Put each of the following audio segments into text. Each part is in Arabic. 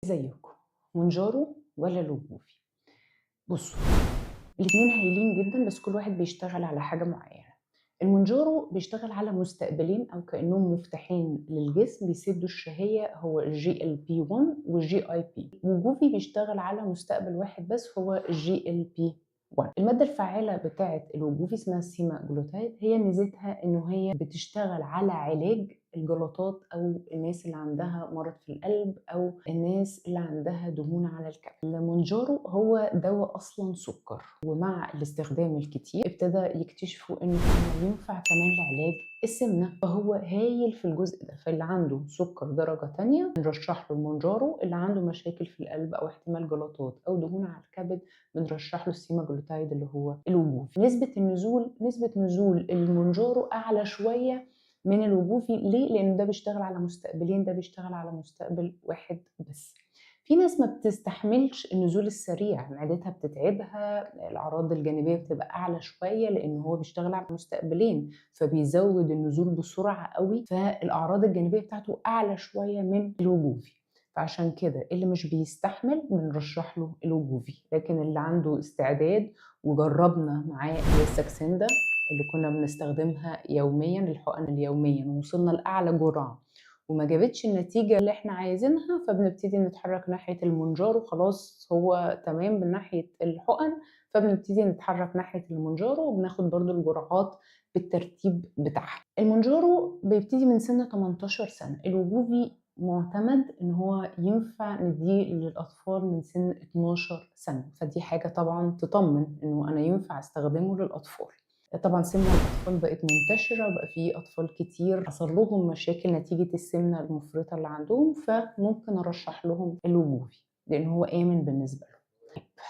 زيكم مونجارو ولا لوبوفي؟ بصوا، الاتنين هايلين جدا بس كل واحد بيشتغل على حاجة معينة. المونجارو بيشتغل على مستقبلين أو كأنهم مفتاحين للجسم بيسدوا الشهية، هو الجي ال بي 1 والجي اي بي. وجوفي بيشتغل على مستقبل واحد بس، هو الجي ال بي 1. المادة الفعالة بتاعة الوجوفي اسمها السيما جلوتايد. هي ميزتها انه هي بتشتغل على علاج الجلطات او الناس اللي عندها مرض في القلب او الناس اللي عندها دهون على الكبد. المونجارو هو دواء اصلا سكر، ومع الاستخدام الكتير ابتدى يكتشفوا انه ينفع كمان لعلاج السمنه، فهو هايل في الجزء ده. فاللي عنده سكر درجه تانية نرشح له المونجارو، اللي عنده مشاكل في القلب او احتمال جلطات او دهون على الكبد بنرشح له السيماجلوتايد اللي هو الوجوفي. نسبه نزول المونجارو اعلى شويه من الوجوفي. ليه؟ لان ده بيشتغل على مستقبلين، ده بيشتغل على مستقبل واحد بس. في ناس ما بتستحملش النزول السريع، معدتها بتتعبها، الاعراض الجانبيه بتبقى اعلى شويه لان هو بيشتغل على مستقبلين فبيزود النزول بسرعه قوي، فالاعراض الجانبيه بتاعته اعلى شويه من الوجوفي. فعشان كده اللي مش بيستحمل بنرشح له الوجوفي، لكن اللي عنده استعداد وجربنا معاه اللي هي الساكسندا اللي كنا بنستخدمها يوميا، الحقن اليوميا، ووصلنا لاعلى جرعه وما جابتش النتيجة اللي احنا عايزينها، فبنبتدي نتحرك ناحية المونجارو. خلاص هو تمام من ناحية الحقن، فبنبتدي نتحرك ناحية المونجارو وبناخد برضو الجرعات بالترتيب بتاعها. المونجارو بيبتدي من سن 18 سنة. الوجوفي معتمد ان هو ينفع نديه للاطفال من سن 12 سنة، فدي حاجة طبعا تطمن انه انا ينفع استخدمه للاطفال. طبعا سمنة الأطفال بقت منتشرة، بقى في أطفال كتير حصل لهم مشاكل نتيجة السمنة المفرطة اللي عندهم، فممكن أرشح لهم الوجوفي لأن هو آمن بالنسبة لهم.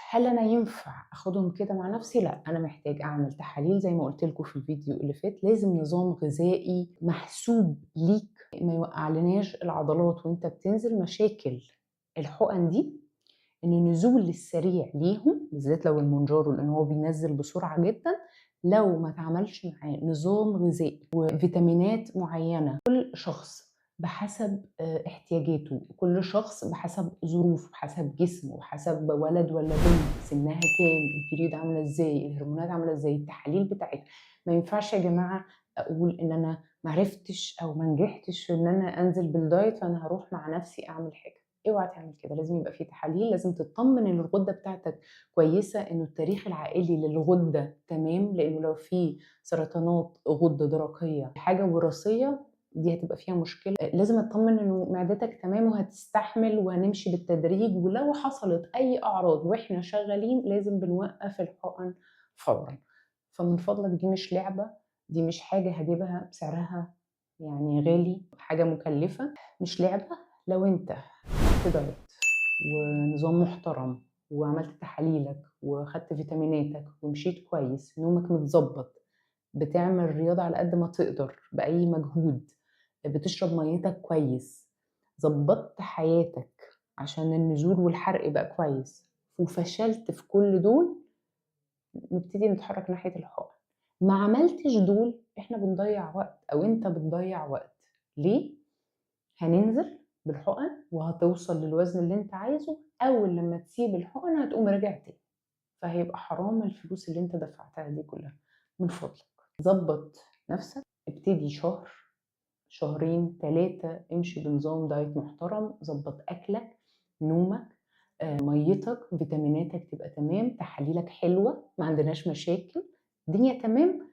هل أنا ينفع أخدهم كده مع نفسي؟ لا، أنا محتاج أعمل تحاليل زي ما قلت لكم في الفيديو اللي فات. لازم نظام غذائي محسوب ليك ما يوقعلناش العضلات وانت بتنزل. مشاكل الحقن دي ان النزول السريع ليهم بالذات لو المونجارو، لان هو بينزل بسرعه جدا، لو ما تعملش معاه نظام غذائي وفيتامينات معينه. كل شخص بحسب احتياجاته، كل شخص بحسب ظروفه، بحسب جسمه، وحسب ولد ولا بنت، سنها كام، البيريود عامله ازاي، الهرمونات عامله ازاي، التحاليل بتاعتها. ما ينفعش يا جماعه اقول ان انا معرفتش او ما نجحتش في ان انا انزل بالدايت فانا هروح مع نفسي اعمل حاجه. اوعى تعمل كده. لازم يبقى في تحاليل، لازم تطمن ان الغده بتاعتك كويسه، انه التاريخ العائلي للغده تمام، لانه لو في سرطانات غده درقيه حاجه وراثيه دي هتبقى فيها مشكله. لازم اطمن انه معدتك تمام وهتستحمل وهنمشي بالتدريج، ولو حصلت اي اعراض واحنا شغالين لازم بنوقف الحقن فورا. فمن فضلك دي مش لعبه، دي مش حاجه هجيبها بسعرها يعني غالي، حاجه مكلفه، مش لعبه. لو انت دايت ونظام محترم وعملت تحاليلك وخدت فيتاميناتك ومشيت كويس، نومك متظبط، بتعمل رياضة على قد ما تقدر بأي مجهود، بتشرب ميتك كويس، ظبطت حياتك عشان النزول والحرق يبقى كويس، وفشلت في كل دول، نبتدي نتحرك ناحية الحقن. ما عملتش دول، احنا بنضيع وقت او انت بتضيع وقت. ليه؟ هننزل بالحقن وهتوصل للوزن اللي انت عايزه، اول لما تسيب الحقن هتقوم راجع تاني، فهيبقى حرام الفلوس اللي انت دفعتها دي كلها. من فضلك ظبط نفسك، ابتدي شهر، شهرين، 3 امشي بنظام دايت محترم، ظبط اكلك، نومك، ميتك، فيتاميناتك تبقى تمام، تحاليلك حلوه، ما عندناش مشاكل، الدنيا تمام.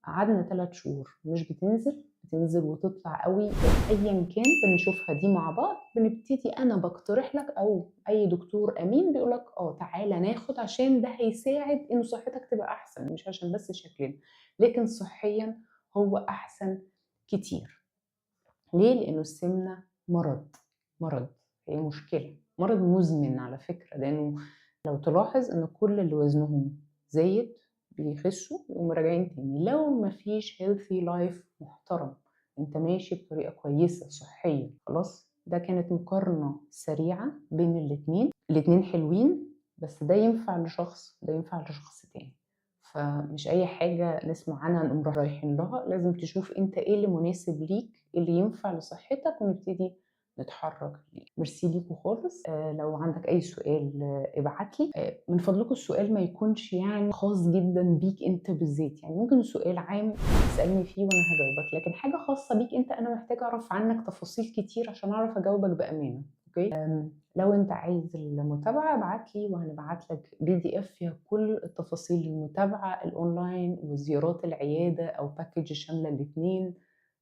قعدنا 3 شهور مش بتنزل وتطلع قوي، ايا كان بنشوفها دي مع بعض، بنبتدي انا بقترح لك او اي دكتور امين بيقول لك تعالى ناخد، عشان ده هيساعد ان صحتك تبقى احسن، مش عشان بس شكلنا، لكن صحيا هو احسن كتير. ليه؟ لانه السمنه مرض، هي مشكله، مرض مزمن على فكره. لانه لو تلاحظ ان كل اللي وزنهم زايد بيخسوا يقوموا راجعين تاني، لو مفيش healthy life محترم، انت ماشي بطريقه كويسه صحيه. خلاص، ده كانت مقارنه سريعه بين الاتنين حلوين، بس ده ينفع لشخص ده ينفع لشخص تاني. فمش اي حاجه نسمع عنها نقوم رايحين لها، لازم تشوف انت ايه اللي مناسب ليك، إيه اللي ينفع لصحتك، ونبتدي نتحرك ليه. ميرسي ليكم خالص. لو عندك أي سؤال ابعت لي. من فضلكم السؤال ما يكونش يعني خاص جدًا بيك أنت بالذات، يعني ممكن سؤال عام تسألني فيه وأنا هاجاوبك، لكن حاجة خاصة بيك أنت أنا محتاجة أعرف عنك تفاصيل كتير عشان أعرف أجاوبك بأمانة، أوكي؟ لو أنت عايز المتابعة ابعت لي وهنبعت لك PDF فيها كل التفاصيل المتابعة الأونلاين وزيارات العيادة أو package شاملة الاتنين.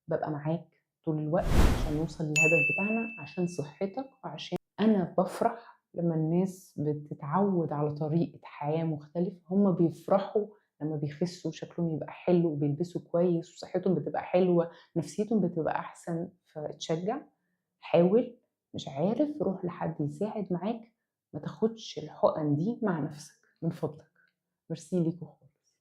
بابقى معاك طول الوقت عشان نوصل للهدف بتاعنا، عشان صحتك وعشان أنا بافرح لمّا الناس بتتعود على طريقة حياة مختلفة. هُم بيفرحوا لمّا بيخسوا وشكلهم يبقى حلو وبيلبسوا كويس وصحتهم بتبقى حلوة، نفسيتهم بتبقى أحسن. فاتشجع، حاول، مش عارف روح لحد يساعد معاك، ما تاخدش الحُقن دي مع نفسك من فضلك. ميرسي ليكم خالص.